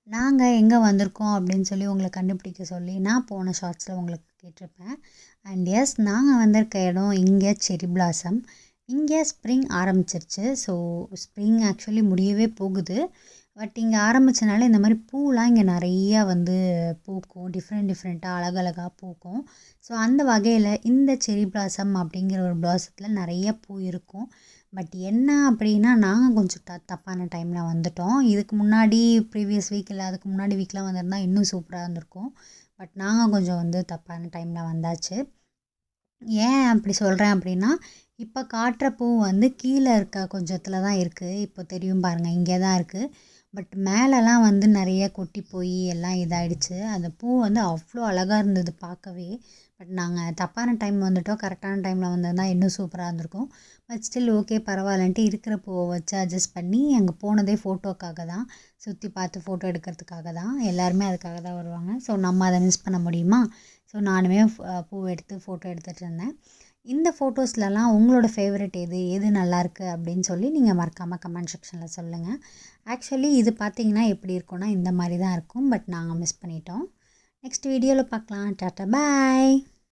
நாங்க எங்க வந்திருக்கோம் அப்படின்னு சொல்லி உங்கள கண்டுபிடிக்க சொல்லி, நான் போன ஷார்ட்ஸில உங்களுக்கு கேட்டிருப்பேன். அண்ட் எஸ் நாங்க வந்திருக்க இடம் இங்க செர்ரி பிளாசம். இங்க ஸ்ப்ரிங் ஆரம்பிச்சிருச்சு. ஸோ ஸ்ப்ரிங் ஆக்சுவலி முடியவே போகுது. பட் இங்க ஆரம்பிச்சனால இந்த மாரி பூலாம் இங்க நெறையா வந்து பூக்கும். டிஃப்ரெண்ட்டா அழகழகா பூக்கும். ஸோ அந்த வகையில இந்த செர்ரி பிளாசம் அப்படிங்கிற ஒரு பிளாசத்துல நெறைய பூ இருக்கும். பட் என்ன அப்படின்னா, நாங்க கொஞ்சம் தப்பான டைம்ல வந்துட்டோம். இதுக்கு முன்னாடி ப்ரீவியஸ் வீக் இல்ல அதுக்கு முன்னாடி வீக்லாம் வந்திருந்தா இன்னும் சூப்பரா இருந்திருக்கும். பட் நாங்க கொஞ்சம் வந்து தப்பான டைம்ல வந்தாச்சு. ஏன் அப்படி சொல்றேன் அப்படின்னா, இப்ப காட்டுற பூ வந்து கீழ இருக்க கொஞ்சத்துல தான் இருக்கு. இப்போ தெரியும் பாருங்க, இங்கே தான் இருக்கு. பட் மேலலாம் வந்து நெறைய கொட்டி போய் எல்லாம் இதாயிடுச்சு. அந்த பூ வந்து அவ்ளோ அழகா இருந்தது பார்க்கவே. பட் நாங்க தப்பான டைம் வந்துட்டோம். கரெக்டான டைம்ல வந்திருந்தா இன்னும் சூப்பரா இருந்திருக்கும். பட் ஸ்டில் ஓகே பரவாயில்லன்ட்டு இருக்கிற பூவ வச்சு அட்ஜஸ்ட் பண்ணி அங்க போனதே ஃபோட்டோக்காக தான். சுத்தி பார்த்து ஃபோட்டோ எடுக்கிறதுக்காக தான். எல்லாருமே அதுக்காக தான் வருவாங்க. ஸோ நம்ம அத மிஸ் பண்ண முடியுமா? ஸோ நானுமே பூ எடுத்து ஃபோட்டோ எடுத்துட்டு இருந்தேன். இந்த ஃபோட்டோஸ்லலாம் உங்களோட ஃபேவரைட் எது? எது நல்லாயிருக்கு அப்படின்னு சொல்லி நீங்க மறக்காம கமெண்ட் செக்ஷன்ல சொல்லுங்க. ஆக்சுவலி இது பார்த்தீங்கன்னா எப்படி இருக்கும்னா, இந்த மாரி தான் இருக்கும். பட் நாங்க மிஸ் பண்ணிட்டோம். நெக்ஸ்ட் வீடியோல பார்க்கலாம். டாட்டா பாய்.